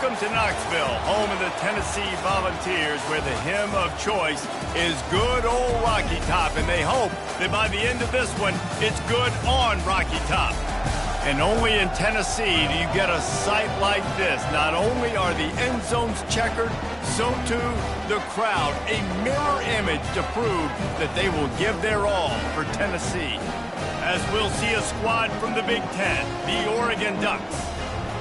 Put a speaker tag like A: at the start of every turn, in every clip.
A: Welcome to Knoxville, home of the Tennessee Volunteers, where the hymn of choice is Good Old Rocky Top, and they hope that by the end of this one, it's good on Rocky Top. And only in Tennessee do you get a sight like this. Not only are the end zones checkered, so too the crowd, a mirror image to prove that they will give their all for Tennessee. As we'll see a squad from the Big Ten, the Oregon Ducks,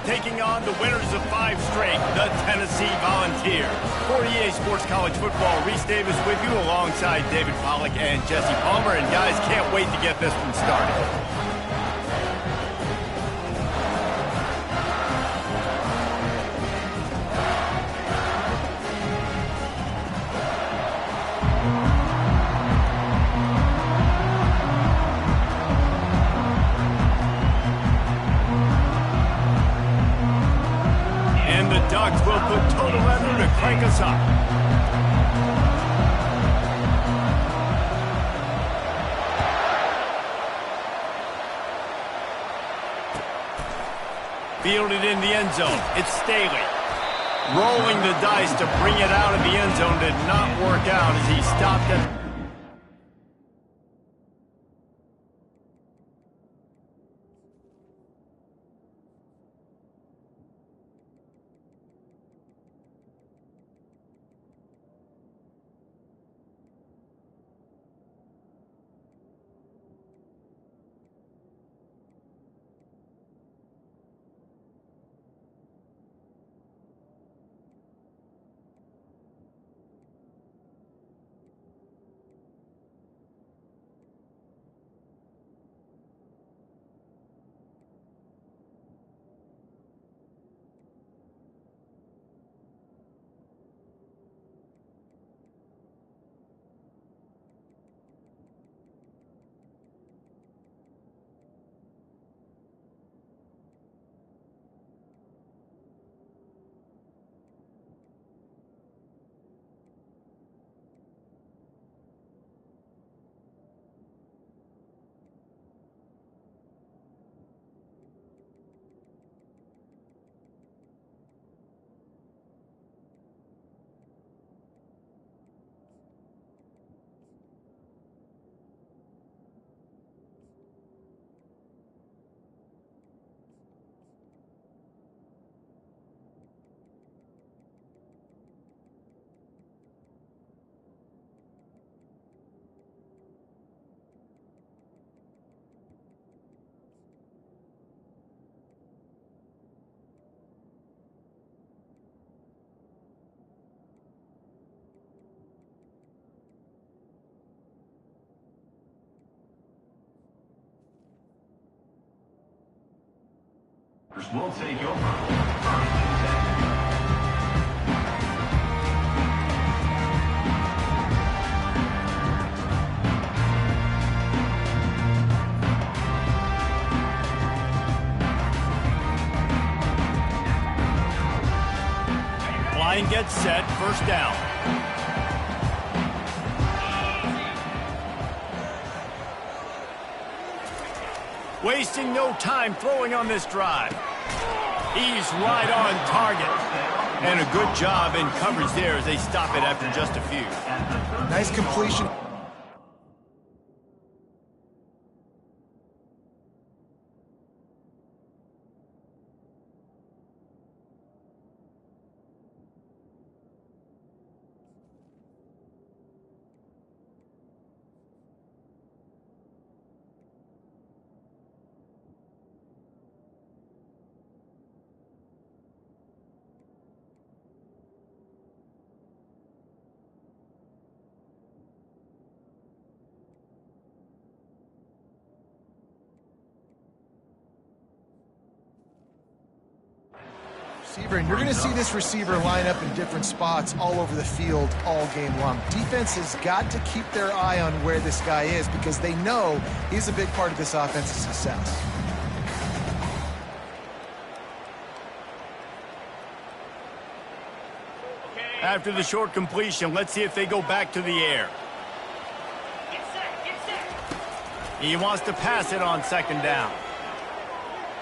A: taking on the winners of 5 straight, the Tennessee Volunteers. For EA Sports College Football, Reese Davis with you alongside David Pollack and Jesse Palmer. And guys, can't wait to get this one started. Ducks will put total effort to crank us up. Fielded in the end zone. It's Staley. Rolling the dice to bring it out of the end zone did not work out as he stopped it.
B: We'll take over. First and
A: 10. Line gets set, first down. Wasting no time throwing on this drive. He's right on target. And a good job in coverage there as they stop it after just a few.
C: Nice completion. And you're going to see this receiver line up in different spots all over the field all game long. Defense has got to keep their eye on where this guy is because they know he's a big part of this offense's success.
A: After the short completion, let's see if they go back to the air. He wants to pass it on second down.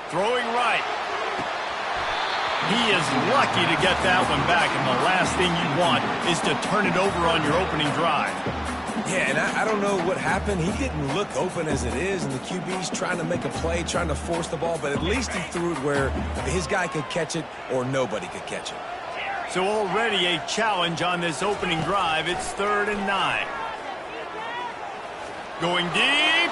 A: Throwing right. He is lucky to get that one back, and the last thing you want is to turn it over on your opening drive.
D: Yeah, and I don't know what happened. He didn't look open as it is, and the QB's trying to make a play, trying to force the ball, but at least he threw it where his guy could catch it or nobody could catch it.
A: So already a challenge on this opening drive. It's 3rd and 9. Going deep.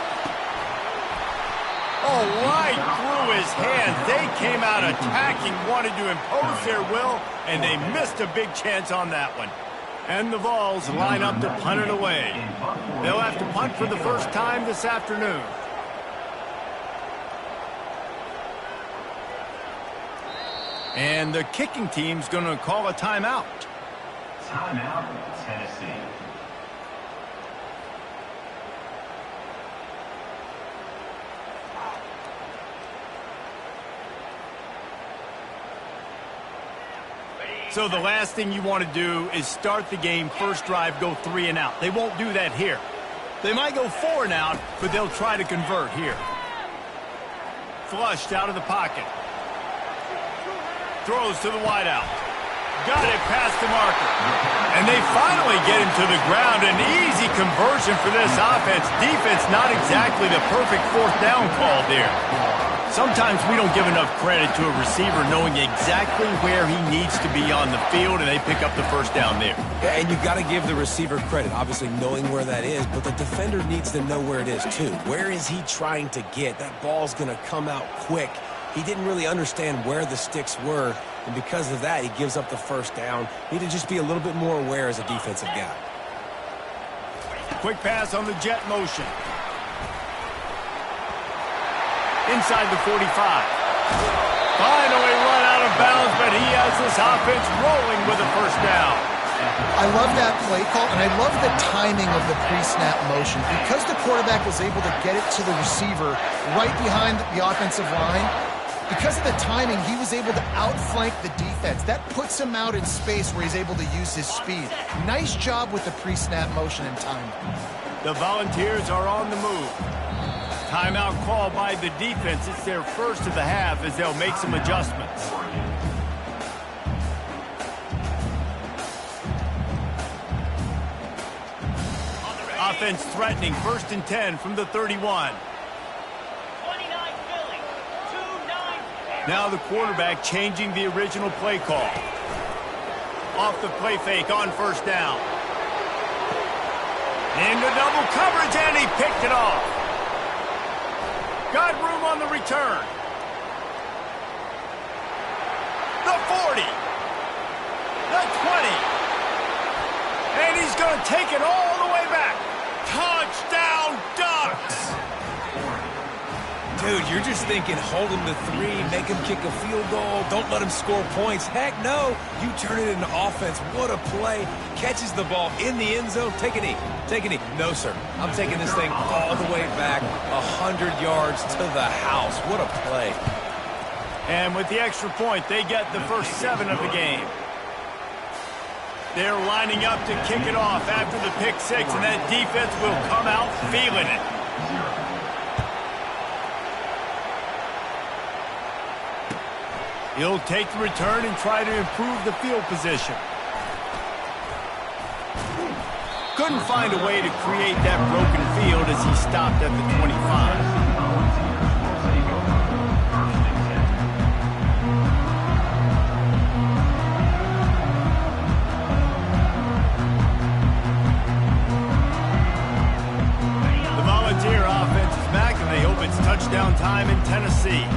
A: Oh, right through his hands. They came out attacking, wanted to impose their will, and they missed a big chance on that one. And the Vols line up to punt it away. They'll have to punt for the first time this afternoon. And the kicking team's going to call a timeout.
B: Timeout, Tennessee.
A: So the last thing you want to do is start the game, first drive, go 3 and out. They won't do that here. They might go 4 and out, but they'll try to convert here. Flushed out of the pocket. Throws to the wideout. Got it past the marker. And they finally get him to the ground. An easy conversion for this offense. Defense not exactly the perfect 4th down call there. Sometimes we don't give enough credit to a receiver knowing exactly where he needs to be on the field, and they pick up the first down there.
D: Yeah, and you've got to give the receiver credit, obviously knowing where that is, but the defender needs to know where it is too. Where is he trying to get? That ball's going to come out quick. He didn't really understand where the sticks were, and because of that, he gives up the first down. Need to just be a little bit more aware as a defensive guy.
A: Quick pass on the jet motion. Inside the 45. Finally run out of bounds, but he has this offense rolling with a first down.
C: I love that play call, and I love the timing of the pre-snap motion. Because the quarterback was able to get it to the receiver right behind the offensive line, because of the timing, he was able to outflank the defense. That puts him out in space where he's able to use his speed. Nice job with the pre-snap motion and timing.
A: The Volunteers are on the move. Timeout call by the defense. It's their first of the half as they'll make some adjustments. Offense threatening, 1st and 10 from the 31. Now the quarterback changing the original play call. Off the play fake on first down. Into double coverage, and he picked it off. Got room on the return. The 40. The 20. And he's going to take it all the way back. Touchdown Ducks!
D: Dude, you're just thinking, hold him to 3, make him kick a field goal, don't let him score points. Heck no, you turn it into offense. What a play. Catches the ball in the end zone. Take a knee. Take a knee. No, sir. I'm taking this thing all the way back 100 yards to the house. What a play.
A: And with the extra point, they get the first 7 of the game. They're lining up to kick it off after the pick 6, and that defense will come out feeling it. He'll take the return and try to improve the field position. Couldn't find a way to create that broken field as he stopped at the 25. The Volunteer offense is back, and they hope it's touchdown time in Tennessee.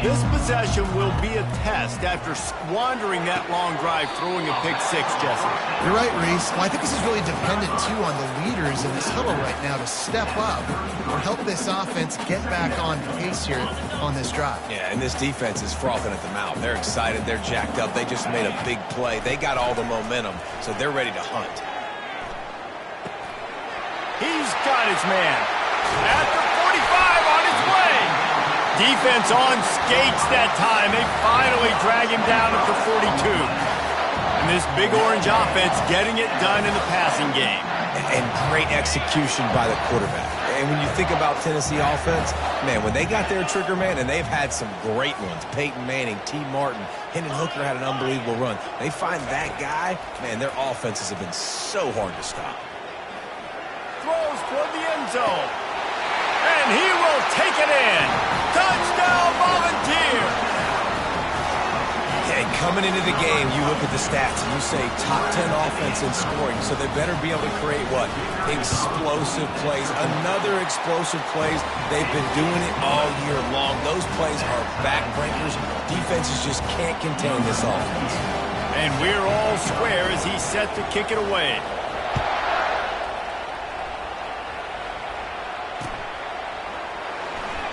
A: This possession will be a test after squandering that long drive, throwing a pick 6, Jesse.
C: You're right, Reese. Well, I think this is really dependent, too, on the leaders in this huddle right now to step up or help this offense get back on pace here on this drive.
D: Yeah, and this defense is frothing at the mouth. They're excited. They're jacked up. They just made a big play. They got all the momentum, so they're ready to hunt.
A: He's got his man. At the 45 on his way. Defense on skates that time. They finally drag him down at the 42. And this big orange offense getting it done in the passing game.
D: And great execution by the quarterback. and when you think about Tennessee offense, man, when they got their trigger man, and they've had some great ones, Peyton Manning, T. Martin, Hendon Hooker had an unbelievable run. They find that guy, man, their offenses have been so hard to stop.
A: Throws toward the end zone. And he will take it in. Touchdown, Volunteers!
D: And coming into the game, you look at the stats and you say top 10 offense in scoring, so they better be able to create what? Explosive plays. Another explosive plays. They've been doing it all year long. Those plays are backbreakers. Defenses just can't contain this offense.
A: And we're all square as he's set to kick it away.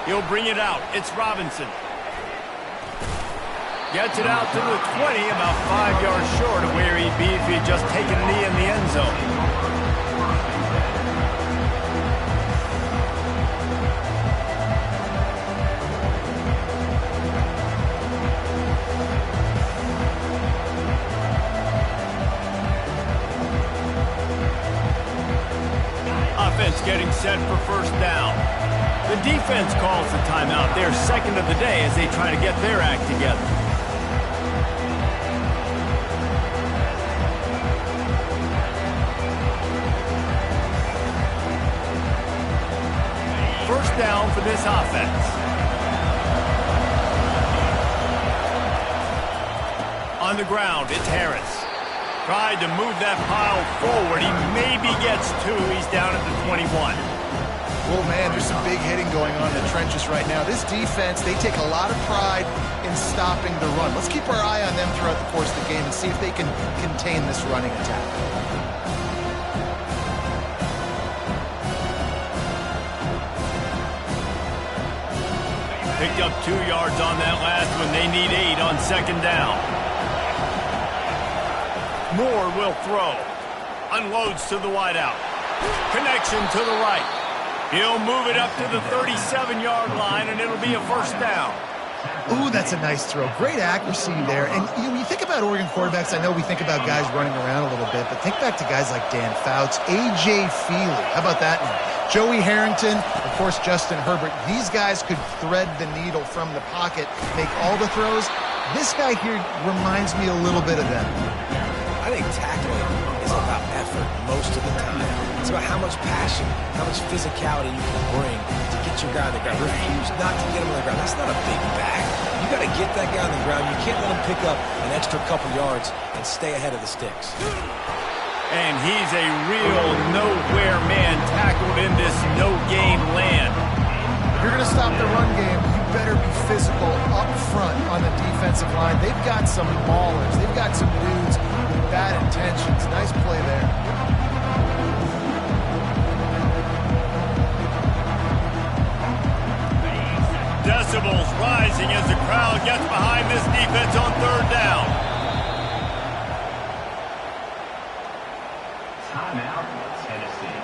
A: He'll bring it out. It's Robinson. Gets it out to the 20, about 5 yards short of where he'd be if he had just taken a knee in the end zone. Offense getting set for first down. The defense calls the timeout. They're second of the day as they try to get their act together. First down for this offense. On the ground, it's Harris. Tried to move that pile forward. He maybe gets two. He's down at the 21.
C: Oh, man, there's some big hitting going on in the trenches right now. This defense, they take a lot of pride in stopping the run. Let's keep our eye on them throughout the course of the game and see if they can contain this running attack.
A: Picked up 2 yards on that last one. They need 8 on second down. Moore will throw. Unloads to the wideout. Connection to the right. He'll move it up to the 37-yard line, and it'll be a first down.
C: Ooh, that's a nice throw. Great accuracy there. And when you think about Oregon quarterbacks, I know we think about guys running around a little bit, but think back to guys like Dan Fouts, A.J. Feely. How about that name? Joey Harrington, of course, Justin Herbert. These guys could thread the needle from the pocket, make all the throws. This guy here reminds me a little bit of them.
D: I think tackling is about effort most of the time. It's about how much passion, how much physicality you can bring to get your guy on the ground. Refuse not to get him on the ground. That's not a big back. You got to get that guy on the ground. You can't let him pick up an extra couple yards and stay ahead of the sticks.
A: And he's a real nowhere man tackled in this no-game land.
C: If you're going to stop the run game, you better be physical up front on the defensive line. They've got some maulers. They've got some dudes with bad intentions. Nice play there.
A: Decibels rising as the crowd gets behind this defense on third down.
B: Timeout, Tennessee.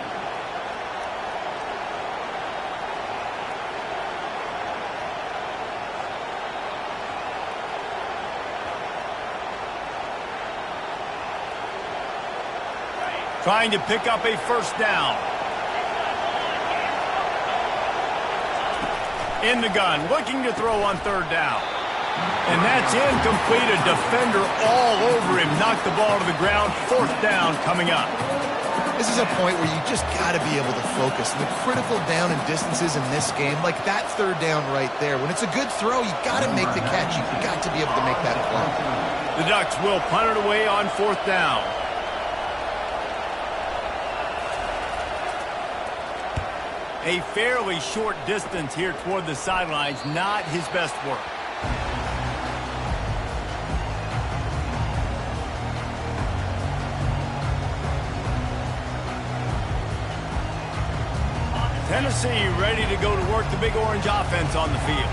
A: Trying to pick up a first down. In the gun, looking to throw on third down. And that's incomplete. A defender all over him. Knocked the ball to the ground. Fourth down coming up.
C: This is a point where you just got to be able to focus. The critical down and distances in this game, like that third down right there. When it's a good throw, you got to make the catch. You've got to be able to make that play.
A: The Ducks will punt it away on fourth down. A fairly short distance here toward the sidelines. Not his best work. Tennessee ready to go to work the Big Orange offense on the field.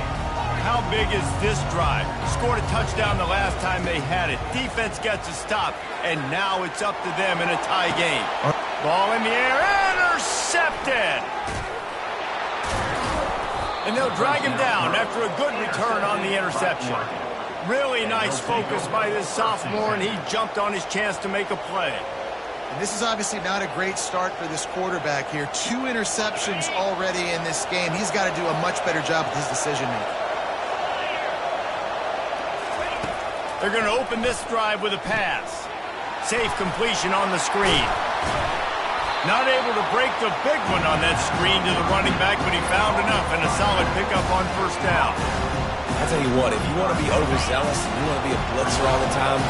A: How big is this drive? Scored a touchdown the last time they had it. Defense gets a stop, and now it's up to them in a tie game. Ball in the air, intercepted! And they'll drag him down after a good return on the interception. Really nice focus by this sophomore, and he jumped on his chance to make a play.
C: And this is obviously not a great start for this quarterback here. 2 interceptions already in this game. He's got to do a much better job with his decision-making.
A: They're going to open this drive with a pass. Safe completion on the screen. Not able to break the big one on that screen to the running back, but he found enough and a solid pickup on first down.
D: I tell you what, if you want to be overzealous and you want to be a blitzer all the time,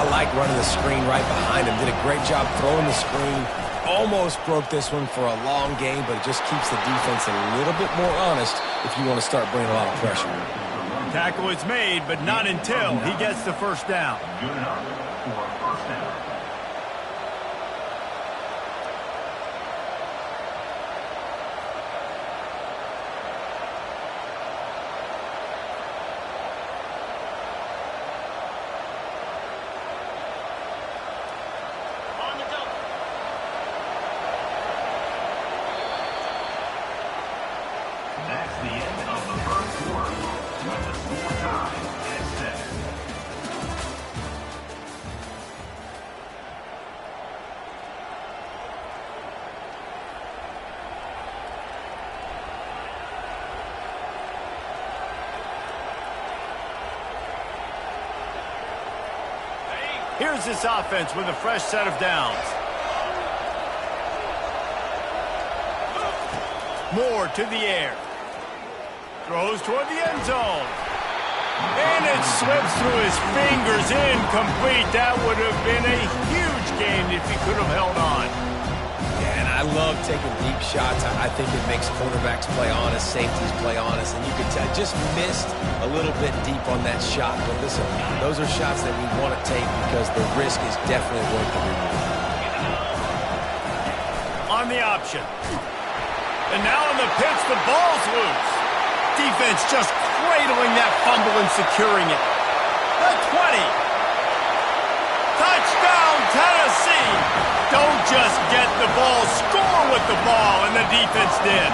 D: I like running the screen right behind him. Did a great job throwing the screen. Almost broke this one for a long game, but it just keeps the defense a little bit more honest if you want to start bringing a lot of pressure.
A: Tackle is made, but not until he gets the first down.
B: Good enough for first down. That's the end of the first quarter, with the score tied at 7.
A: Here's this offense with a fresh set of downs. Moore to the air. Throws toward the end zone. And it slips through his fingers, incomplete. That would have been a huge game if he could have held on.
D: Yeah, and I love taking deep shots. I think it makes quarterbacks play honest, safeties play honest, and you could tell just missed a little bit deep on that shot. But listen, those are shots that we want to take because the risk is definitely worth the reward.
A: On the option. And now on the pitch, the ball's loose. Defense just cradling that fumble and securing it. The 20. Touchdown, Tennessee. Don't just get the ball, score with the ball, and the defense did.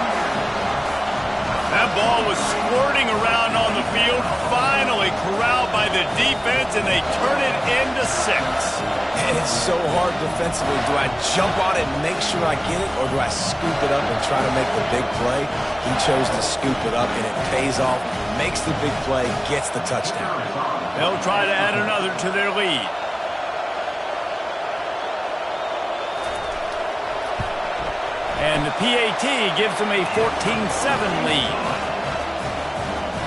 A: That ball was squirting around on the field, finally corralled by the defense, and they turn it into 6.
D: And it's so hard defensively. Do I jump on it and make sure I get it, or do I scoop it up and try to make the big play? He chose to scoop it up, and it pays off, makes the big play, gets the touchdown.
A: They'll try to add another to their lead. And the PAT gives them a 14-7 lead.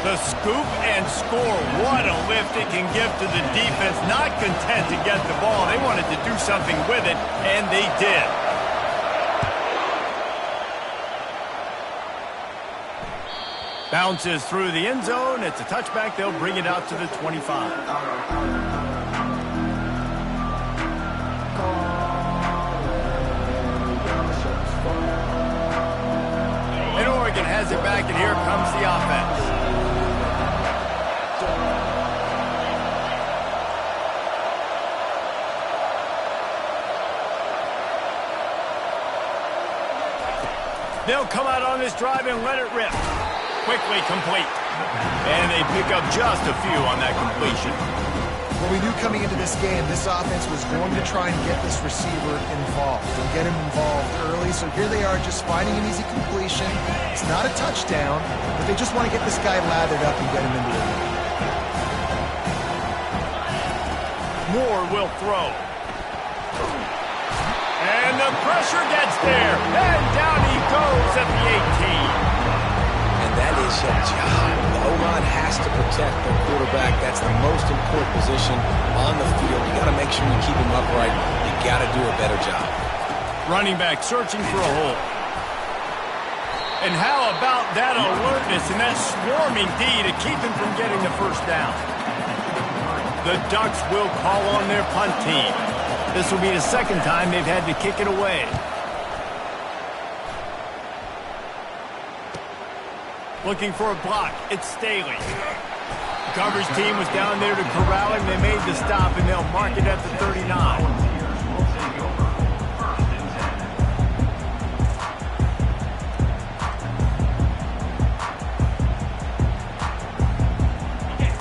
A: The scoop and score, what a lift it can give to the defense. Not content to get the ball. They wanted to do something with it, and they did. Bounces through the end zone. It's a touchback. They'll bring it out to the 25. Oregon has it back, and here comes the offense. They'll come out on this drive and let it rip. Quickly complete. And they pick up just a few on that completion.
C: Well, we knew coming into this game, this offense was going to try and get this receiver involved and get him involved early. So here they are just finding an easy completion. It's not a touchdown, but they just want to get this guy lathered up and get him into it.
A: Moore will throw. And the pressure gets there. And down he goes at the 18.
D: And that is your job. The O-line has to protect their quarterback. That's the most important position on the field. You got to make sure you keep him upright. You got to do a better job.
A: Running back searching for a hole. And how about that alertness and that swarming D to keep him from getting the first down? The Ducks will call on their punt team. This will be the second time they've had to kick it away. Looking for a block. It's Staley. The coverage team was down there to corral him. They made the stop, and they'll mark it at the 39.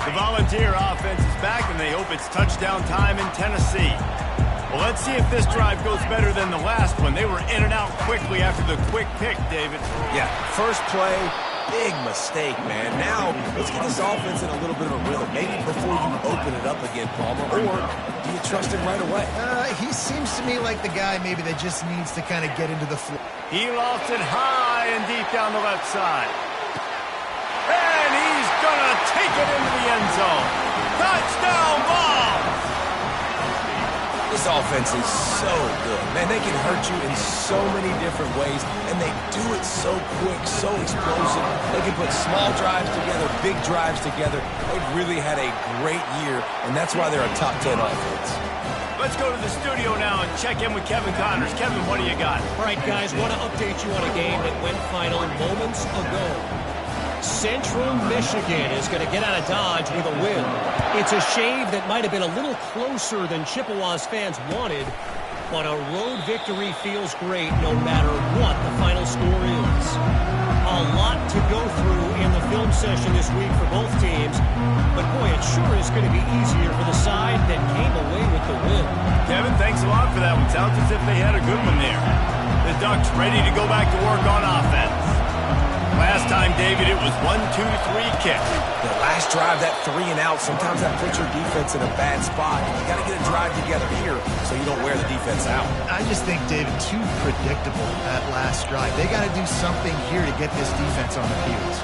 A: The Volunteer offense is back, and they hope it's touchdown time in Tennessee. Well, let's see if this drive goes better than the last one. They were in and out quickly after the quick pick, David.
D: Yeah, first play, big mistake, man. Now, let's get this offense in a little bit of a rhythm. Maybe before you open it up again, Palmer, or do you trust him right away?
C: He seems to me like the guy maybe that just needs to kind of get into the flow.
A: He lost it high and deep down the left side. And he's going to take it into the end zone. Touchdown ball!
D: This offense is so good. Man, they can hurt you in so many different ways, and they do it so quick, so explosive. They can put small drives together, big drives together. They've really had a great year, and that's why they're a top 10 offense.
A: Let's go to the studio now and check in with Kevin Connors. Kevin, what do you got?
E: All right, guys, want to update you on a game that went final moments ago. Central Michigan is going to get out of Dodge with a win. It's a shave that might have been a little closer than Chippewa's fans wanted, but a road victory feels great no matter what the final score is. A lot to go through in the film session this week for both teams, but boy, it sure is going to be easier for the side that came away with the win.
A: Kevin, thanks a lot for that one. Sounds as if they had a good one there. The Ducks ready to go back to work on offense. Last time, David, it was 1-2-3 kick.
D: The last drive, that 3 and out, sometimes that puts your defense in a bad spot. You got to get a drive together here so you don't wear the defense out.
C: I just think, David, too predictable that last drive. They got to do something here to get this defense on the field.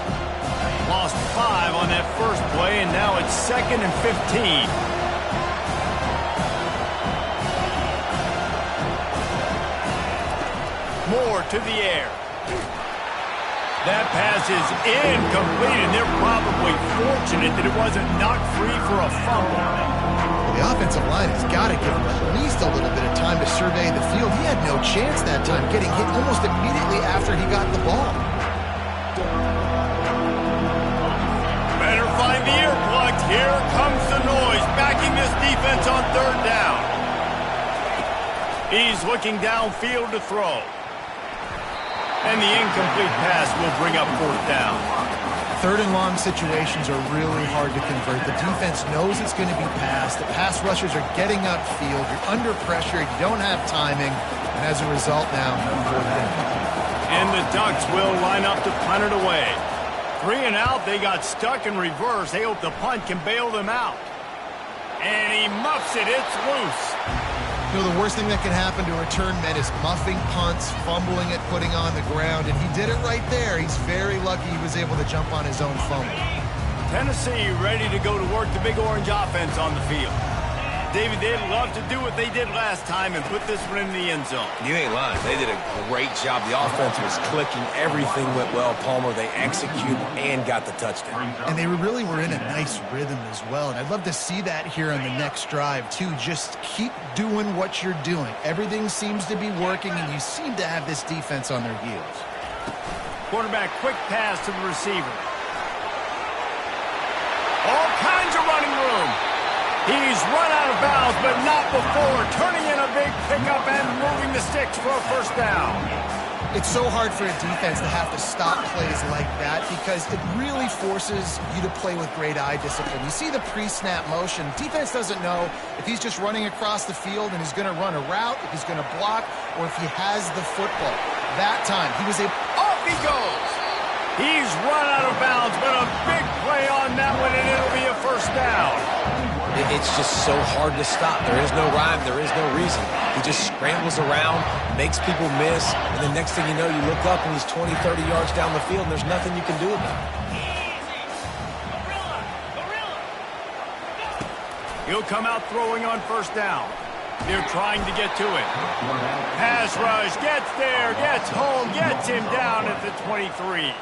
A: Lost 5 on that first play, and now it's 2nd and 15. Moore to the air. That pass is incomplete, and they're probably fortunate that it wasn't knocked free for a fumble.
C: Well, the offensive line has got to give him at least a little bit of time to survey the field. He had no chance that time, getting hit almost immediately after he got the ball.
A: Better find the earplugs. Here comes the noise, backing this defense on 3rd down. He's looking downfield to throw. And the incomplete pass will bring up 4th down.
C: 3rd and long situations are really hard to convert. The defense knows it's going to be passed. The pass rushers are getting upfield. You're under pressure. You don't have timing. And as a result now, 4th down.
A: And the Ducks will line up to punt it away. 3 and out. They got stuck in reverse. They hope the punt can bail them out. And he muffs it. It's loose.
C: You know, the worst thing that can happen to a return men is muffing punts, fumbling it, putting on the ground, and he did it right there. He's very lucky he was able to jump on his own fumble.
A: Tennessee ready to go to work the Big Orange offense on the field. David, they'd love to do what they did last time and put this one in the end zone.
D: You ain't lying. They did a great job. The offense was clicking. Everything went well, Palmer. They executed and got the touchdown.
C: And they really were in a nice rhythm as well. And I'd love to see that here on the next drive, too. Just keep doing what you're doing. Everything seems to be working, and you seem to have this defense on their heels.
A: Quarterback, quick pass to the receiver. All kinds of running room. He's run out of bounds, but not before turning in a big pickup and moving the sticks for a 1st down.
C: It's so hard for a defense to have to stop plays like that because it really forces you to play with great eye discipline. You see the pre-snap motion. Defense doesn't know if he's just running across the field and he's going to run a route, if he's going to block, or if he has the football. That time, he was able...
A: Off he goes! He's run out of bounds, but a big play on that one, and it'll be a 1st down.
D: It's just so hard to stop. There is no rhyme. There is no reason. He just scrambles around, makes people miss, and the next thing you know, you look up and he's 20, 30 yards down the field, and there's nothing you can do about it.
A: He'll come out throwing on 1st down. They're trying to get to it. Pass rush, gets there, gets home, gets him down at the 23.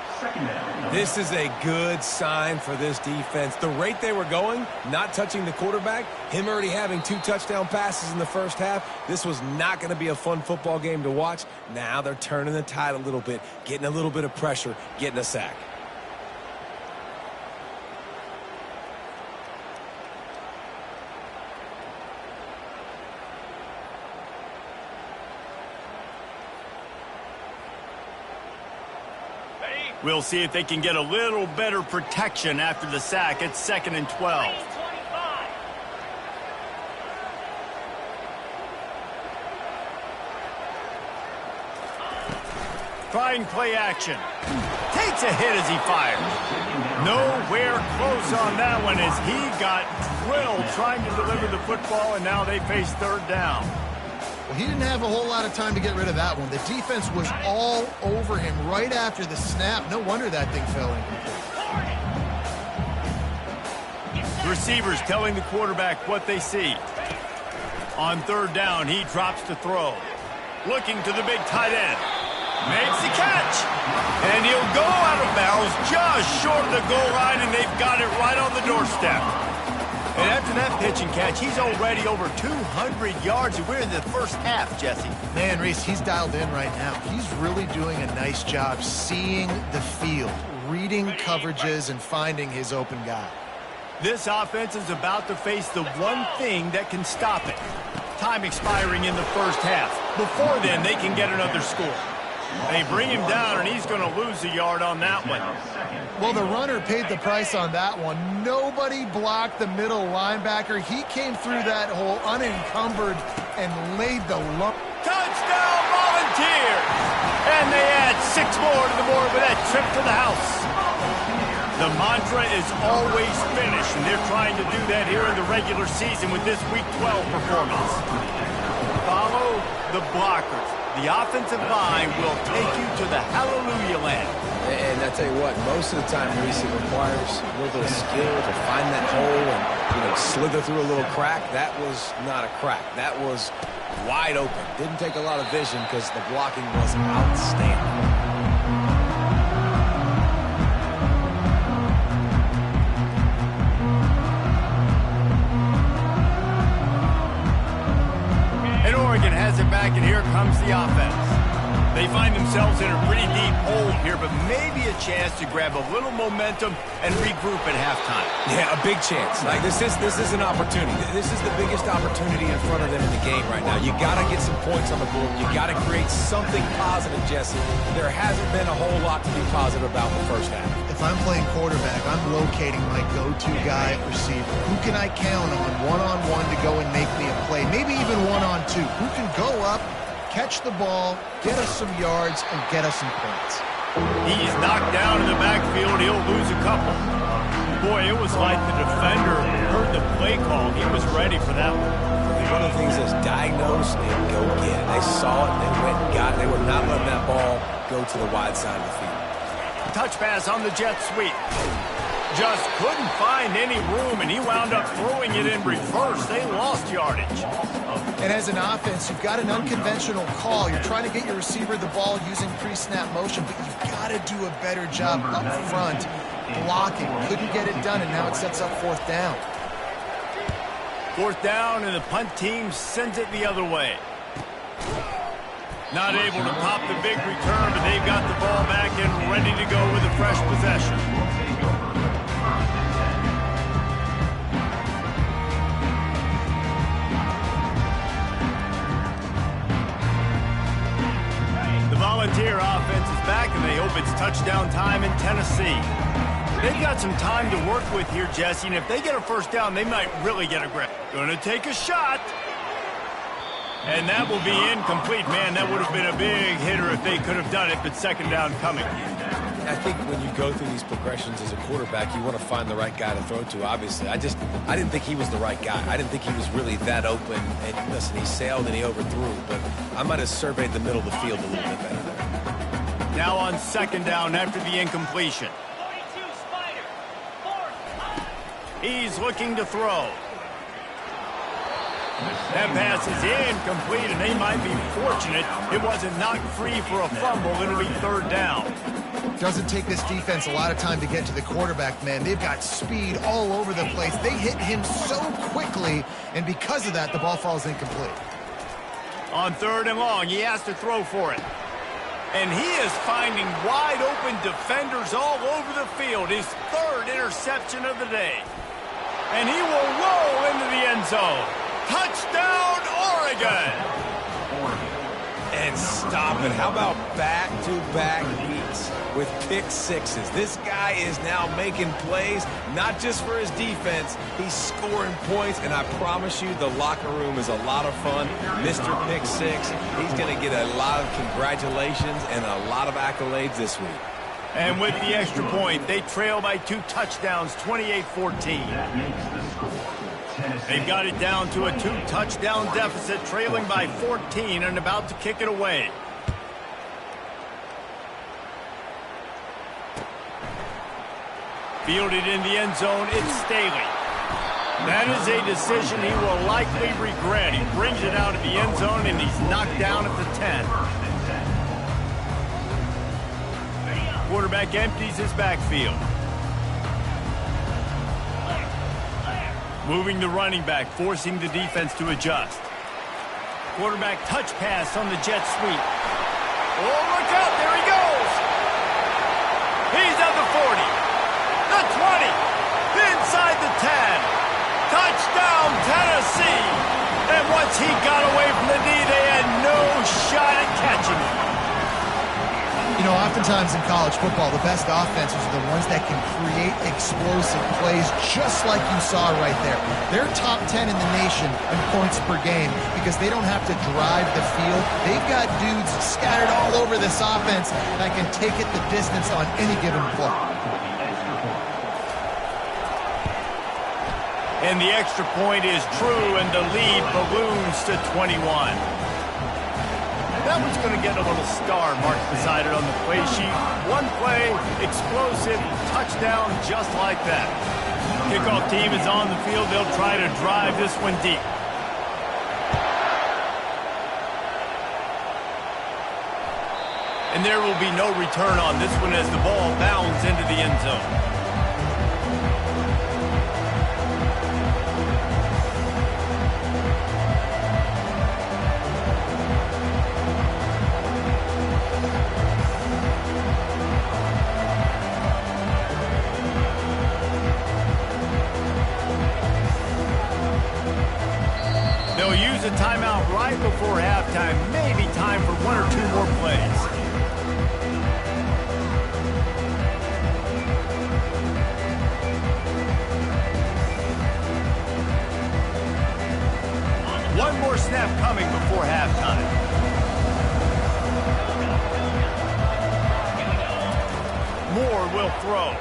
D: This is a good sign for this defense. The rate they were going, not touching the quarterback, him already having 2 touchdown passes in the first half, this was not going to be a fun football game to watch. Now they're turning the tide a little bit, getting a little bit of pressure, getting a sack.
A: We'll see if they can get a little better protection after the sack. It's 2nd and 12. Trying play action. Takes a hit as he fires. Nowhere close on that one as he got drilled trying to deliver the football, and now they face third down.
C: Well, he didn't have a whole lot of time to get rid of that one. The defense was all over him right after the snap. No wonder that thing fell incomplete.
A: Receivers telling the quarterback what they see. On third down, he drops to throw. Looking to the big tight end. Makes the catch. And he'll go out of bounds just short of the goal line, and they've got it right on the doorstep. And after that pitch and catch, he's already over 200 yards, and we're in the first half, Jesse.
C: Man, Reese, he's dialed in right now. He's really doing a nice job seeing the field, reading coverages, and finding his open guy.
A: This offense is about to face the one thing that can stop it. Time expiring in the first half. Before then, they can get another score. They bring him down, and he's going to lose a yard on that one.
C: Well, the runner paid the price on that one. Nobody blocked the middle linebacker. He came through that hole unencumbered and laid the lump.
A: Touchdown, Volunteers! And they add 6 more to the board with that trip to the house. The mantra is always finish, and they're trying to do that here in the regular season with this Week 12 performance. Follow the blockers. The offensive line will take you to the hallelujah land.
D: And I tell you what, most of the time, Reese, it requires a little bit of skill to find that hole and slither through a little crack. That was not a crack. That was wide open. Didn't take a lot of vision because the blocking was outstanding.
A: Oregon has it back, and here comes the offense. They find themselves in a pretty deep hole here, but maybe a chance to grab a little momentum and regroup at halftime.
D: Yeah, a big chance. Like this is an opportunity. This is the biggest opportunity in front of them in the game right now. You got to get some points on the board. You got to create something positive, Jesse. There hasn't been a whole lot to be positive about in the first half.
C: If I'm playing quarterback, I'm locating my go-to guy at receiver. Who can I count on one-on-one to go and make me a play? Maybe even one-on-two. Who can go up, catch the ball, get us some yards, and get us some points?
A: He's knocked down in the backfield. He'll lose a couple. Boy, it was like the defender heard the play call. He was ready for that one.
D: One of the things is diagnose and go get it. They saw it, they went and got it. They would not let that ball go to the wide side of the field.
A: Touch pass on the jet sweep. Just couldn't find any room, and he wound up throwing it in reverse. They lost yardage.
C: And as an offense, you've got an unconventional call. You're trying to get your receiver the ball using pre-snap motion, but you've got to do a better job up front blocking. Couldn't get it done, and now it sets up fourth down.
A: Fourth down, and the punt team sends it the other way. Not able to pop the big return, but they've got the ball back and ready to go with a fresh possession. The Volunteer offense is back, and they hope it's touchdown time in Tennessee. They've got some time to work with here, Jesse, and if they get a first down, they might really get a grip. Gonna take a shot. And that will be incomplete. Man, that would have been a big hitter if they could have done it, but second down coming.
D: I think when you go through these progressions as a quarterback, you want to find the right guy to throw to, obviously. I didn't think he was the right guy. I didn't think he was really that open. And listen, he sailed and he overthrew, but I might have surveyed the middle of the field a little bit better there.
A: Now on second down after the incompletion. He's looking to throw. That pass is incomplete, and they might be fortunate it wasn't knocked free for a fumble. It'll be third down.
C: Doesn't take this defense a lot of time to get to the quarterback, man. They've got speed all over the place. They hit him so quickly, and because of that, the ball falls incomplete.
A: On third and long, he has to throw for it. And he is finding wide open defenders all over the field. His third interception of the day. And he will roll into the end zone. Touchdown, Oregon!
D: And stop it. How about back-to-back weeks with pick sixes? This guy is now making plays, not just for his defense. He's scoring points, and I promise you the locker room is a lot of fun. Mr. Pick Six, he's going to get a lot of congratulations and a lot of accolades this week.
A: And with the extra point, they trail by 2 touchdowns, 28-14.
B: That makes the score.
A: They've got it down to a 2-touchdown deficit, trailing by 14 and about to kick it away. Fielded in the end zone, it's Staley. That is a decision he will likely regret. He brings it out of the end zone, and he's knocked down at the 10. Quarterback empties his backfield. Moving the running back, forcing the defense to adjust. Quarterback touch pass on the jet sweep. Oh, look out, there he goes. He's at the 40, the 20, inside the 10. Touchdown, Tennessee. And once he got away from the knee, they had no shot at catching him.
C: You know, oftentimes in college football, the best offenses are the ones that can create explosive plays just like you saw right there. They're top 10 in the nation in points per game because they don't have to drive the field. They've got dudes scattered all over this offense that can take it the distance on any given play.
A: And the extra point is true, and the lead balloons to 21. That one's going to get a little star marked beside it on the play sheet. One play, explosive, touchdown, just like that. Kickoff team is on the field. They'll try to drive this one deep. And there will be no return on this one as the ball bounds into the end zone. They'll use a timeout right before halftime. Maybe time for 1 or 2 more plays. One more snap coming before halftime. Moore will throw.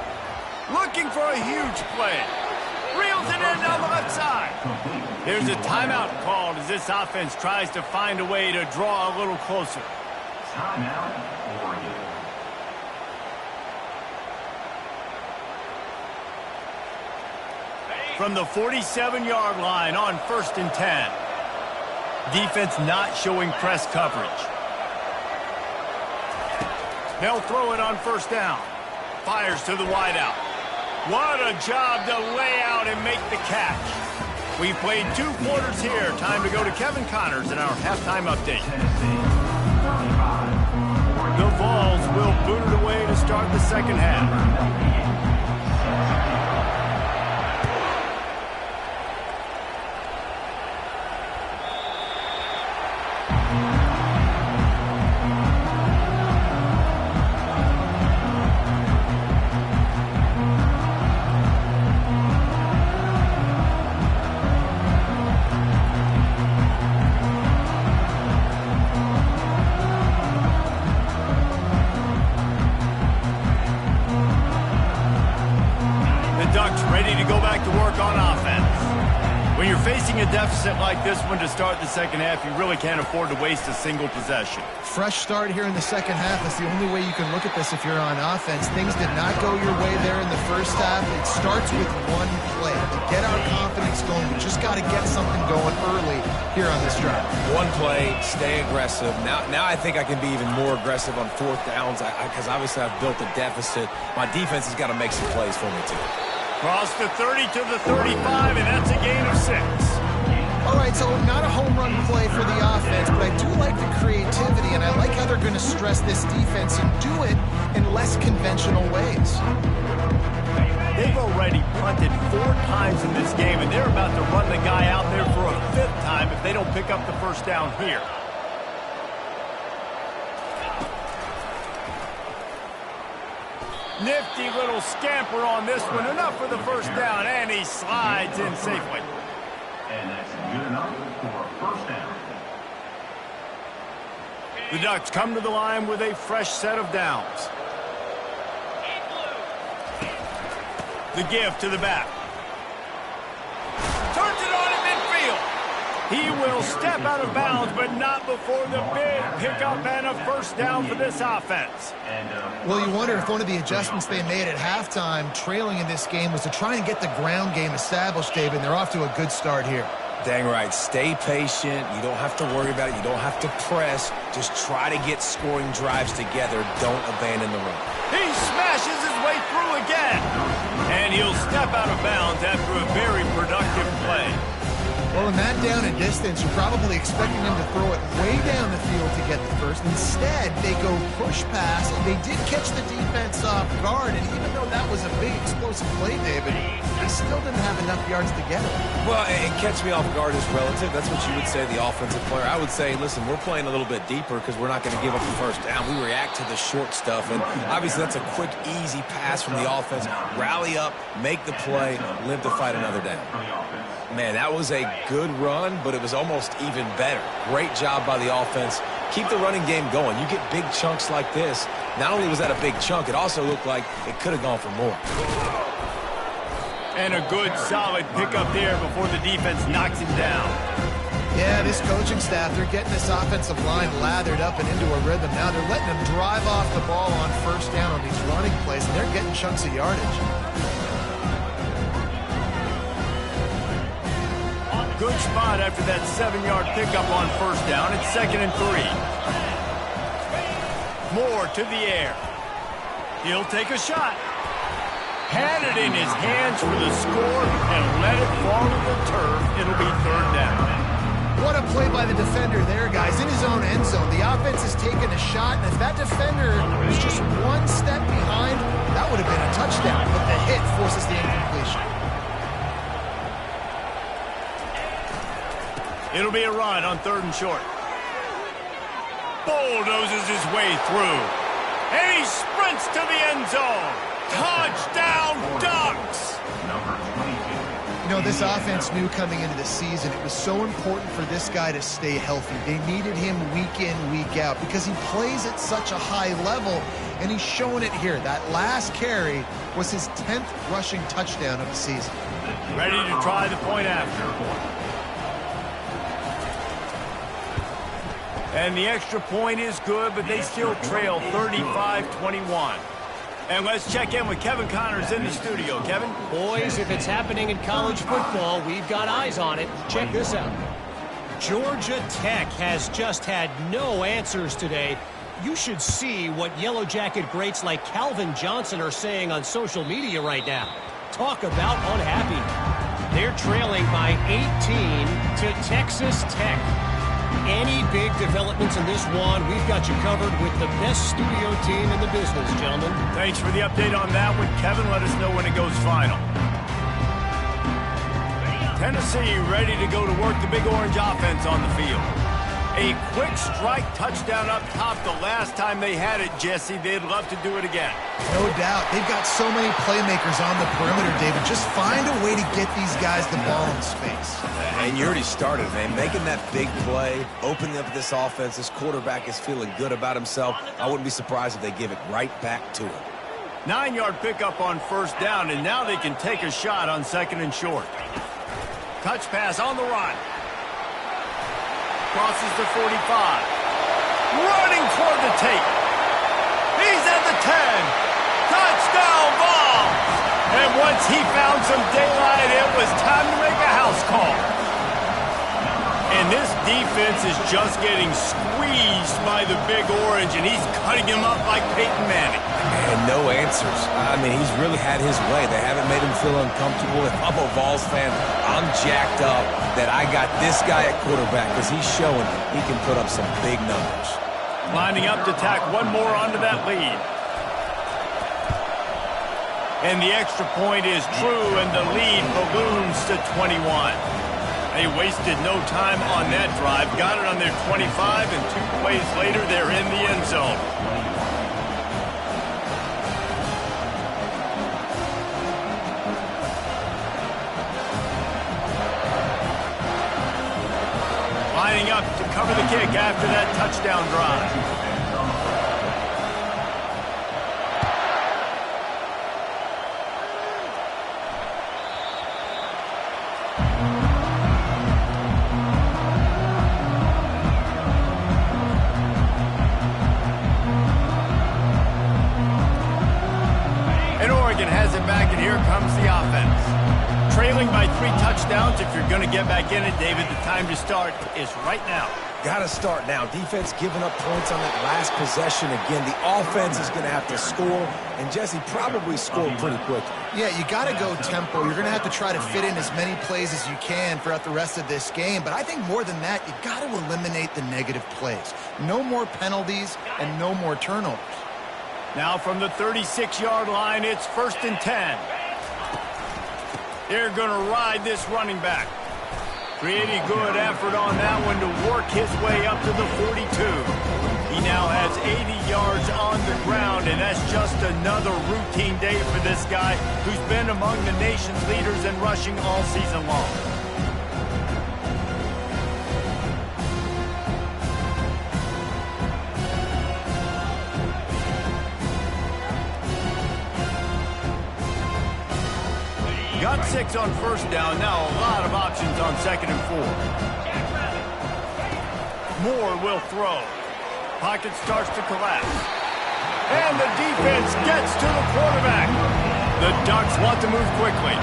A: Looking for a huge play. Reels it in down the left side. There's a timeout called as this offense tries to find a way to draw a little closer.
B: Timeout, Oregon.
A: From the 47-yard line on 1st and 10. Defense not showing press coverage. They'll throw it on 1st down. Fires to the wideout. What a job to lay out and make the catch. We've played 2 quarters here. Time to go to Kevin Connors in our halftime update. The Vols will boot it away to start the second half. A deficit like this one to start the second half, you really can't afford to waste a single possession.
C: Fresh start here in the second half. That's the only way you can look at this if you're on offense. Things did not go your way there in the first half. It starts with one play. To get our confidence going, we just got to get something going early here on this drive.
D: One play, stay aggressive. Now I think I can be even more aggressive on 4th downs because obviously I've built a deficit. My defense has got to make some plays for me too.
A: Cross the 30 to the 35, and that's a gain of 6.
C: All right, so not a home run play for the offense, but I do like the creativity, and I like how they're going to stress this defense and do it in less conventional ways.
A: They've already punted 4 times in this game, and they're about to run the guy out there for a 5th time if they don't pick up the 1st down here. Nifty little scamper on this one. Enough for the first down, and he slides in safely.
B: And that's good enough for a first down.
A: The Ducks come to the line with a fresh set of downs. The give to the back. Turns it on in midfield. He will step out of bounds, but not before the big pickup and a first down for this offense.
C: Well, you wonder if one of the adjustments they made at halftime, trailing in this game, was to try and get the ground game established, David. And they're off to a good start here.
D: Dang right. Stay patient. You don't have to worry about it. You don't have to press. Just try to get scoring drives together. Don't abandon the run.
A: He smashes his way through again. And he'll step out of bounds after a very productive play.
C: Well, in that down and distance, you're probably expecting them to throw it way down the field to get the first. Instead, they go push pass, and they did catch the defense off guard. And even though that was a big explosive play, David, they still didn't have enough yards to get it.
D: Well, and catch me off guard is relative. That's what you would say, the offensive player. I would say, listen, we're playing a little bit deeper because we're not going to give up the first down. We react to the short stuff, and obviously that's a quick, easy pass from the offense. Rally up, make the play, live to fight another down. Man, that was a good run, but it was almost even better. Great job by the offense. Keep the running game going. You get big chunks like this. Not only was that a big chunk, it also looked like it could have gone for more.
A: And a good, solid pickup there before the defense knocks him down.
C: Yeah, this coaching staff, they're getting this offensive line lathered up and into a rhythm. Now they're letting them drive off the ball on first down on these running plays, and they're getting chunks of yardage.
A: Good spot after that 7-yard pickup on first down. It's 2nd and 3. Moore to the air. He'll take a shot. Had it in his hands for the score and let it fall to the turf. It'll be 3rd down.
C: What a play by the defender there, guys. In his own end zone, the offense is taking a shot, and if that defender was just one step behind, that would have been a touchdown. But the hit forces the incompletion.
A: It'll be a run on 3rd and short. Bulldozes his way through. And he sprints to the end zone. Touchdown, Ducks!
B: Number 22.
C: You know, this offense knew coming into the season it was so important for this guy to stay healthy. They needed him week in, week out because he plays at such a high level, and he's showing it here. That last carry was his 10th rushing touchdown of the season.
A: Ready to try the point after. And the extra point is good, but they still trail 35-21. And let's check in with Kevin Connors in the studio. Kevin?
E: Boys, if it's happening in college football, we've got eyes on it. Check this out. Georgia Tech has just had no answers today. You should see what Yellow Jacket greats like Calvin Johnson are saying on social media right now. Talk about unhappy. They're trailing by 18 to Texas Tech. Any big developments in this one, we've got you covered with the best studio team in the business, gentlemen.
A: Thanks for the update on that one, Kevin. Let us know when it goes final. Tennessee ready to go to work the Big Orange offense on the field. A quick strike touchdown up top the last time they had it, Jesse. They'd love to do it again.
C: No doubt. They've got so many playmakers on the perimeter, David. Just find a way to get these guys the ball in space.
D: And you already started, man. Making that big play, opening up this offense. This quarterback is feeling good about himself. I wouldn't be surprised if they give it right back to him.
A: 9-yard pickup on first down, and now they can take a shot on 2nd and short. Touch pass on the run. Crosses the 45. Running toward the tape. He's at the 10. Touchdown ball. And once he found some daylight, it was time to make a house call. And this defense is just getting squeezed by the Big Orange, and he's cutting him up like Peyton Manning.
D: And no answers. I mean, he's really had his way. They haven't made him feel uncomfortable. If I'm a Vols fan, I'm jacked up that I got this guy at quarterback because he's showing he can put up some big numbers.
A: Lining up to tack one more onto that lead. And the extra point is true, and the lead balloons to 21. They wasted no time on that drive. Got it on their 25, and 2 plays later, they're in the end zone. recover the kick after that touchdown drive. Has it back, and here comes the offense. Trailing by 3 touchdowns. If you're going to get back in it, David, the time to start is right now.
D: Got to start now. Defense giving up points on that last possession. Again, the offense is going to have to score, and Jesse probably scored pretty quickly.
C: Yeah, you got to go tempo. You're going to have to try to fit in as many plays as you can throughout the rest of this game. But I think more than that, you got to eliminate the negative plays. No more penalties and no more turnovers.
A: Now from the 36-yard line, it's 1st and 10. They're going to ride this running back. Pretty good effort on that one to work his way up to the 42. He now has 80 yards on the ground, and that's just another routine day for this guy who's been among the nation's leaders in rushing all season long. Got 6 on 1st down. Now a lot of options on 2nd and 4. Moore will throw. Pocket starts to collapse. And the defense gets to the quarterback. The Ducks want to move quickly.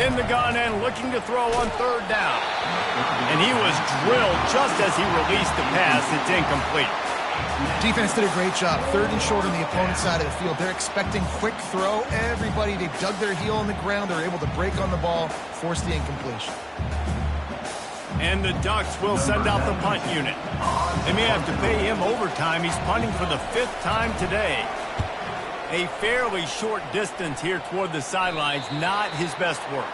A: In the gun and looking to throw on 3rd down. And he was drilled just as he released the pass. It's incomplete.
C: Defense did a great job. 3rd and short on the opponent's side of the field. They're expecting quick throw. Everybody, they dug their heel on the ground. They're able to break on the ball, force the incompletion.
A: And the Ducks will send out the punt unit. They may have to pay him overtime. He's punting for the 5th time today. A fairly short distance here toward the sidelines. Not his best work.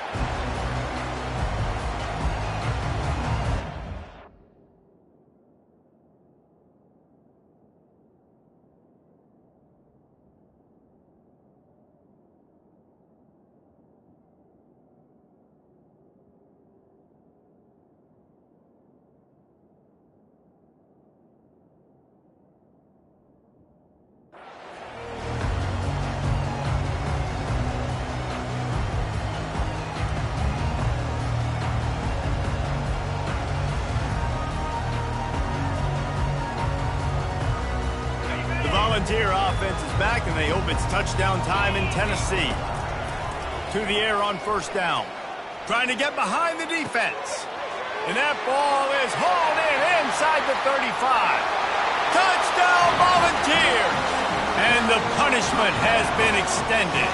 A: Volunteer offense is back, and they hope it's touchdown time in Tennessee. To the air on 1st down. Trying to get behind the defense. And that ball is hauled in inside the 35. Touchdown Volunteers! And the punishment has been extended.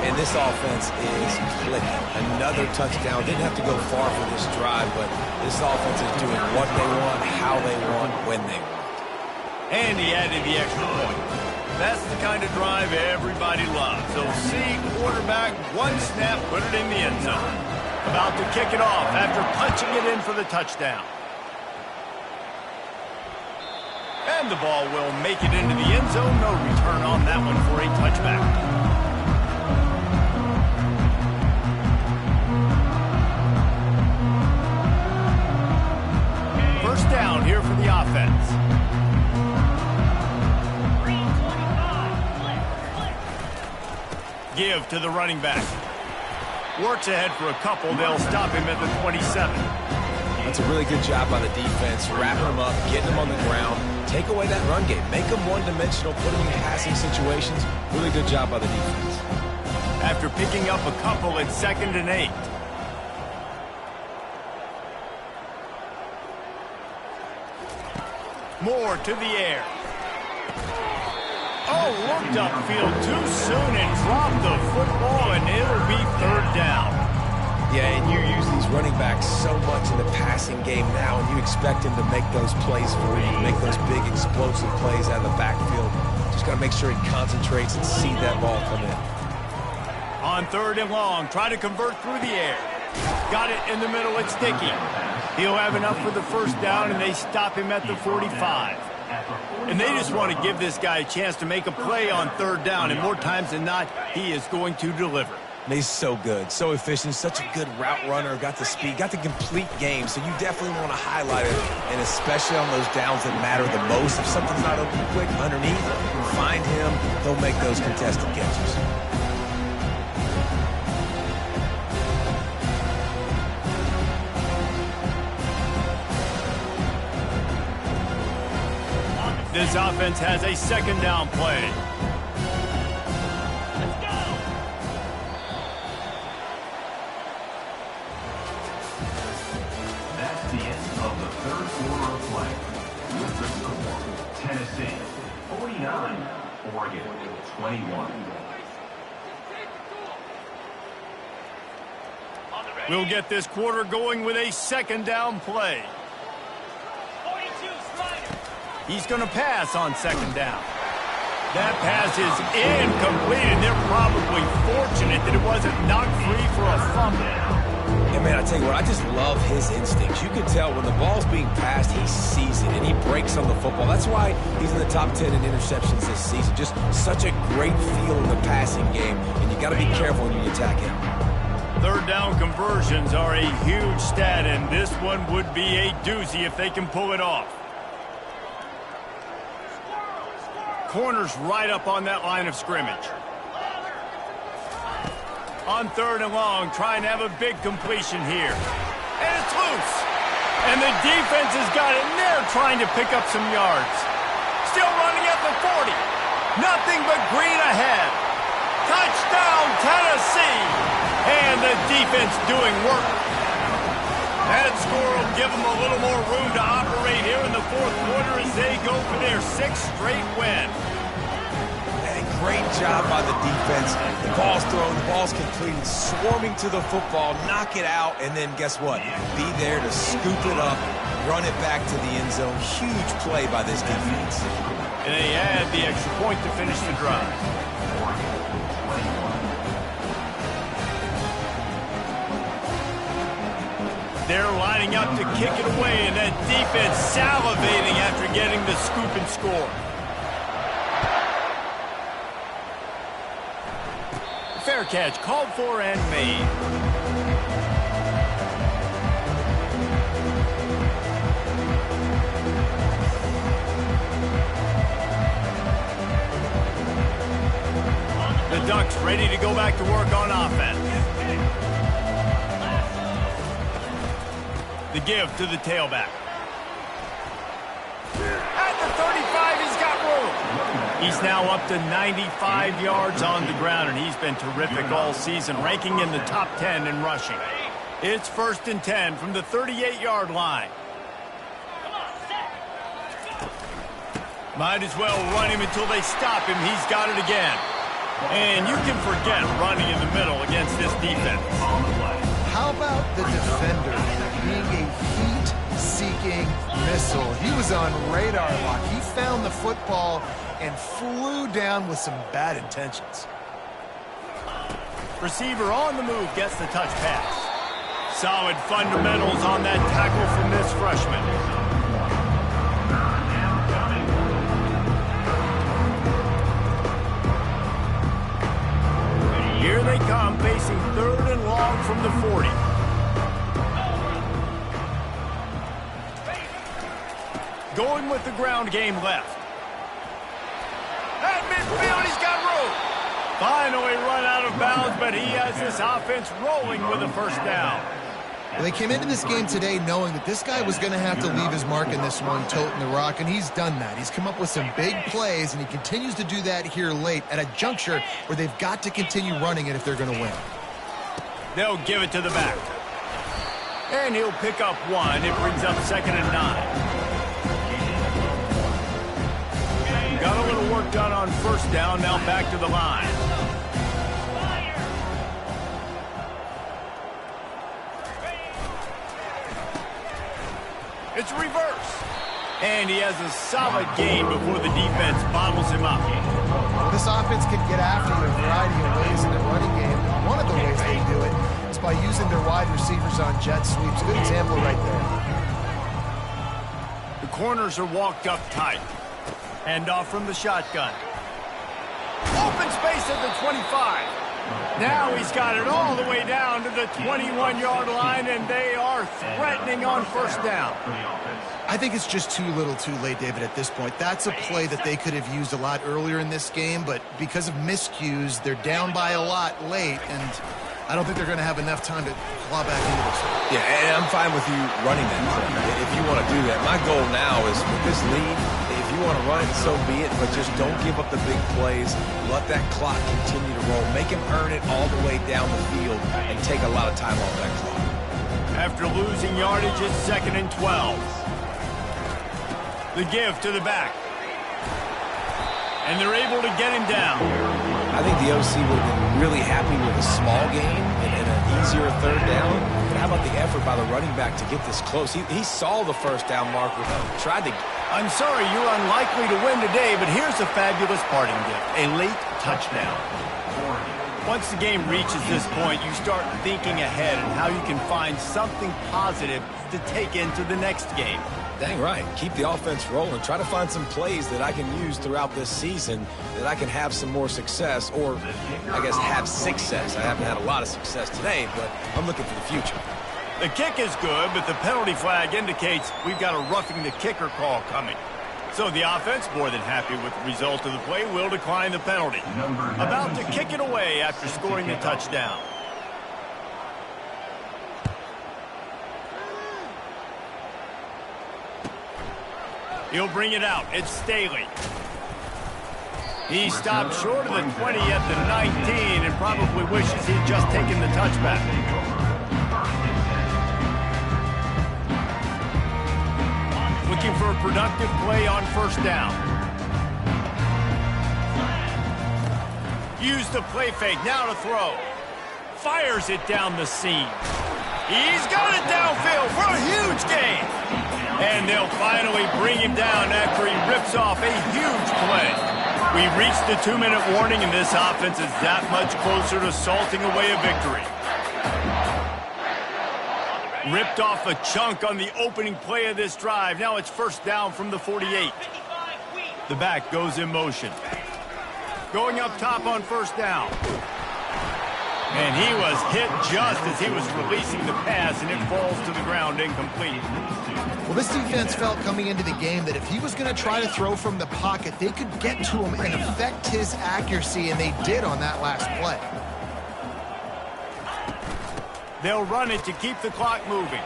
D: And this offense is clicking. Another touchdown. Didn't have to go far for this drive, but this offense is doing what they want, how they want, when they want.
A: And he added the extra point. That's the kind of drive everybody loves. So see quarterback, 1 snap, put it in the end zone. About to kick it off after punching it in for the touchdown. And the ball will make it into the end zone. No return on that one for a touchback. First down here for the offense. Give to the running back. Works ahead for a couple. They'll stop him at the 27.
D: That's a really good job by the defense. Wrapping him up, getting him on the ground. Take away that run game. Make him one-dimensional, put him in passing situations. Really good job by the defense.
A: After picking up a couple, it's 2nd and 8. Moore to the air. Oh, looked upfield too soon and dropped the football, and it'll be 3rd down.
D: Yeah, and you use these running backs so much in the passing game now, and you expect him to make those plays for you, make those big explosive plays out of the backfield. Just got to make sure he concentrates and see that ball come in.
A: On 3rd and long, try to convert through the air. Got it in the middle, it's Dickey. He'll have enough for the 1st down, and they stop him at the 45. And they just want to give this guy a chance to make a play on 3rd down, and more times than not, he is going to deliver.
D: And he's so good, so efficient, such a good route runner, got the speed, got the complete game. So you definitely want to highlight it, and especially on those downs that matter the most. If something's not open quick underneath, you can find him. He'll make those contested catches.
A: This offense has a second down play.
B: Let's go! That's the end of the third quarter of play. With the score, Tennessee 49, Oregon 21.
A: We'll get this quarter going with a second down play. He's going to pass on second down. That pass is incomplete, and they're probably fortunate that it wasn't knocked free for a fumble.
D: Yeah, man, I tell you what, I just love his instincts. You can tell when the ball's being passed, he sees it, and he breaks on the football. That's why he's in the top 10 in interceptions this season. Just such a great feel in the passing game, and you got to be careful when you attack him.
A: Third down conversions are a huge stat, and this one would be a doozy if they can pull it off. Corner's right up on that line of scrimmage. On third and long, trying to have a big completion here. And it's loose. And the defense has got it in there trying to pick up some yards. Still running at the 40. Nothing but green ahead. Touchdown, Tennessee. And the defense doing work. That score will give them a little more room to operate here in the fourth quarter as they go for their 6th straight win.
D: Hey, great job by the defense. The ball's thrown, the ball's completed, swarming to the football, knock it out, and then guess what? Be there to scoop it up, run it back to the end zone. Huge play by this defense.
A: And they add the extra point to finish the drive. They're lining up to kick it away, and that defense salivating after getting the scoop and score. Fair catch, called for and made. The Ducks ready to go back to work on offense. The give to the tailback. At the 35, he's got room. He's now up to 95 yards on the ground, and he's been terrific all season, ranking in the top 10 in rushing. It's 1st and 10 from the 38-yard line. Might as well run him until they stop him. He's got it again. And you can forget running in the middle against this defense.
C: How about the defender being a heat-seeking missile? He was on radar lock. He found the football and flew down with some bad intentions.
A: Receiver on the move gets the touch pass. Solid fundamentals on that tackle from this freshman. Here they come, facing 3rd and long from the 40. Going with the ground game left. At midfield, he's got room. Finally run out of bounds, but he has this offense rolling with a first down.
C: Well, they came into this game today knowing that this guy was going to have to leave his mark in this one, toting the rock, and he's done that. He's come up with some big plays, and he continues to do that here late at a juncture where they've got to continue running it if they're going to win.
A: They'll give it to the back. And he'll pick up one. It brings up 2nd and 9. Got a little work done on first down, now back to the line. It's reverse. And he has a solid gain before the defense bottles him up.
C: Well, this offense can get after you in a variety of ways in the running game. One of the ways they do it is by using their wide receivers on jet sweeps. Good example right there.
A: The corners are walked up tight. Hand off from the shotgun. Open space at the 25. Now he's got it all the way down to the 21-yard line, and they are threatening on first down.
C: I think it's just too little too late, David, at this point. That's a play that they could have used a lot earlier in this game, but because of miscues, they're down by a lot late, and I don't think they're going to have enough time to claw back into this.
D: Yeah, and I'm fine with you running that play if you want to do that. My goal now is with this lead, if you want to run it, so be it, but just don't give up the big plays. Let that clock continue to roll. Make him earn it all the way down the field and take a lot of time off that clock.
A: After losing yardage, it's 2nd and 12. The give to the back. And they're able to get him down.
D: I think the OC would have been really happy with a small game and an easier third down. But how about the effort by the running back to get this close? He saw the first down marker, tried to...
A: I'm sorry, you're unlikely to win today, but here's a fabulous parting gift. A late touchdown. Once the game reaches this point, you start thinking ahead and how you can find something positive to take into the next game.
D: Dang right. Keep the offense rolling. Try to find some plays that I can use throughout this season that I can have some more success, or I guess have success. I haven't had a lot of success today, but I'm looking for the future.
A: The kick is good, but the penalty flag indicates we've got a roughing the kicker call coming. So the offense, more than happy with the result of the play, will decline the penalty. About to kick it away after scoring the touchdown. He'll bring it out. It's Staley. He stopped short of the 20 at the 19 and probably wishes he'd just taken the touchback. Looking for a productive play on first down. Use the play fake. Now to throw. Fires it down the seam. He's got it downfield for a huge gain. And they'll finally bring him down after he rips off a huge play. We've reached the 2-minute warning, and this offense is that much closer to salting away a victory. Ripped off a chunk on the opening play of this drive. Now it's first down from the 48. The back goes in motion. Going up top on first down. And he was hit just as he was releasing the pass, and it falls to the ground incomplete.
C: Well, this defense felt coming into the game that if he was going to try to throw from the pocket, they could get to him and affect his accuracy, and they did on that last play.
A: They'll run it to keep the clock moving.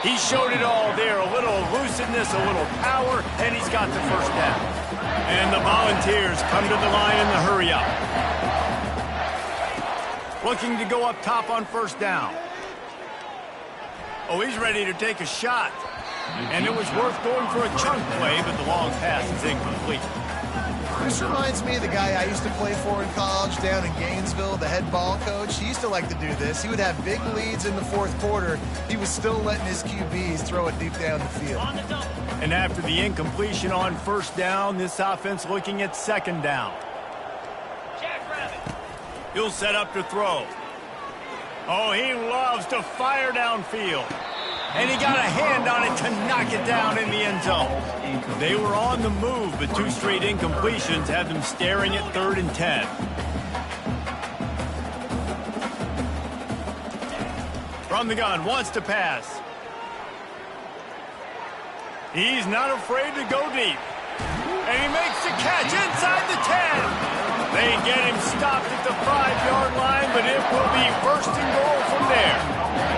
A: He showed it all there, a little elusiveness, a little power, and he's got the first down. And the Volunteers come to the line in the hurry-up. Looking to go up top on first down. Oh, he's ready to take a shot. And it was worth going for a chunk play, but the long pass is incomplete.
C: This reminds me of the guy I used to play for in college down in Gainesville, the head ball coach. He used to like to do this. He would have big leads in the fourth quarter. He was still letting his QBs throw it deep down the field.
A: And after the incompletion on first down, this offense looking at second down. He'll set up to throw. Oh, he loves to fire downfield. And he got a hand on it to knock it down in the end zone. They were on the move, but two straight incompletions had them staring at 3rd and 10. From the gun, wants to pass. He's not afraid to go deep. And he makes the catch inside the 10. They get him stopped at the 5-yard line, but it will be 1st and goal from there.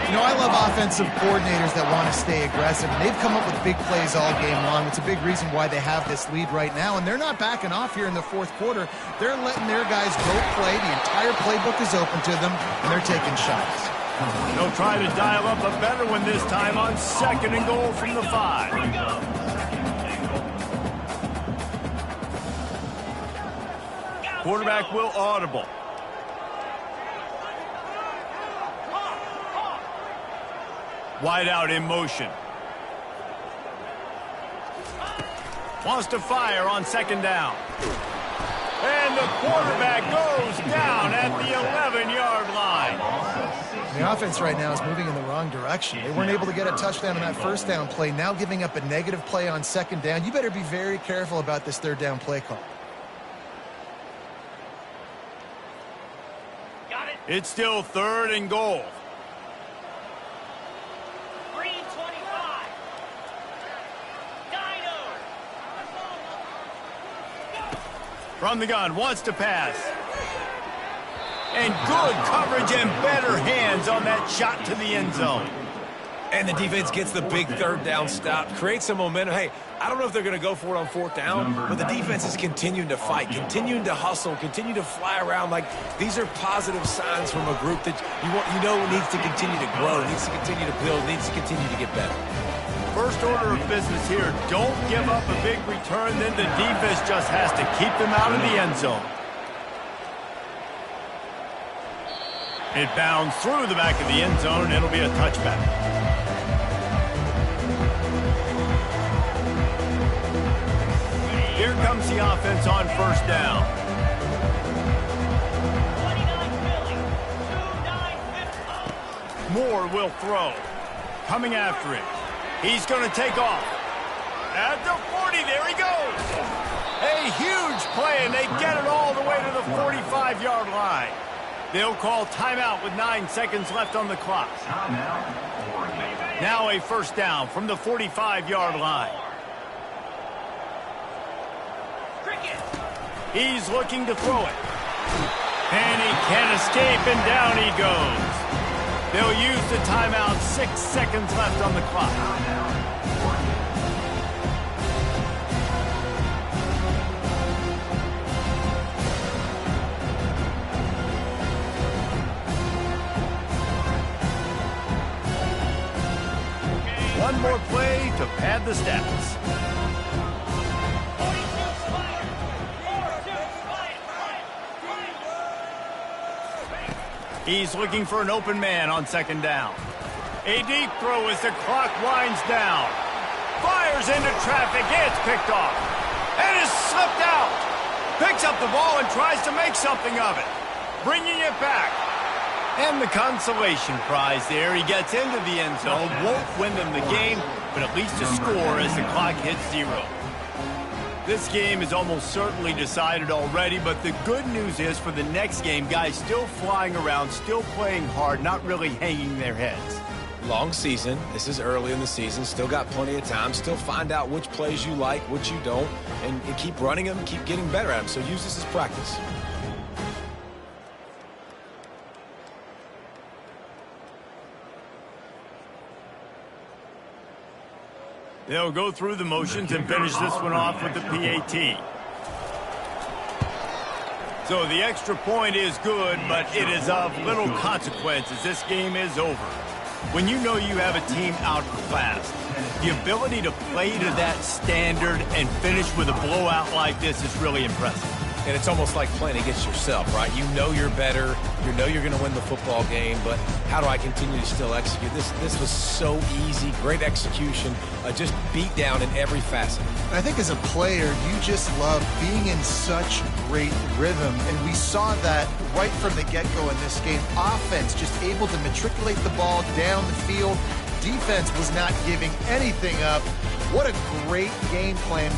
C: You know, I love offensive coordinators that want to stay aggressive, and they've come up with big plays all game long. It's a big reason why they have this lead right now, and they're not backing off here in the fourth quarter. They're letting their guys go play. The entire playbook is open to them, and they're taking shots.
A: They'll try to dial up a better one this time on 2nd and goal from the 5. Quarterback will audible. Wide out in motion. Wants to fire on 2nd down. And the quarterback goes down at the 11-yard line.
C: The offense right now is moving in the wrong direction. They weren't able to get a touchdown on that first down play, now giving up a negative play on 2nd down. You better be very careful about this 3rd down play call.
A: It's still 3rd and goal.
F: Green 25. Dino.
A: From the gun, wants to pass. And good coverage and better hands on that shot to the end zone.
D: And the defense gets the big 3rd down stop, creates some momentum. Hey, I don't know if they're going to go for it on 4th down, but the defense is continuing to fight, continuing to hustle, continue to fly around. Like, these are positive signs from a group that you know needs to continue to grow, needs to continue to build, needs to continue to get better.
A: First order of business here, don't give up a big return, then the defense just has to keep them out of the end zone. It bounds through the back of the end zone, and it'll be a touchback. Here comes the offense on 1st down.
F: 29 Philly. 2-9
A: Moore will throw. Coming after it. He's going to take off. At the 40, there he goes. A huge play, and they get it all the way to the 45-yard line. They'll call timeout with 9 seconds left on the clock. Now a 1st down from the 45-yard line. He's looking to throw it. And he can't escape, and down he goes. They'll use the timeout, 6 seconds left on the clock. One more play to pad the stats. He's looking for an open man on 2nd down. A deep throw as the clock winds down. Fires into traffic. It's picked off. And is slipped out. Picks up the ball and tries to make something of it. Bringing it back. And the consolation prize there. He gets into the end zone. Won't win them the game, but at least a score as the clock hits 0. This game is almost certainly decided already, but the good news is for the next game, guys still flying around, still playing hard, not really hanging their heads.
D: Long season. This is early in the season. Still got plenty of time. Still find out which plays you like, which you don't, and keep running them, keep getting better at them. So use this as practice.
A: They'll go through the motions and finish this one off with the PAT. So the extra point is good, but it is of little consequence as this game is over. When you know you have a team outclassed, the ability to play to that standard and finish with a blowout like this is really impressive.
D: And it's almost like playing against yourself, right? You know you're better. You know you're going to win the football game, but how do I continue to still execute? This was so easy. Great execution. Just beat down in every facet.
C: I think as a player, you just love being in such great rhythm, and we saw that right from the get-go in this game. Offense just able to matriculate the ball down the field. Defense was not giving anything up. What a great game plan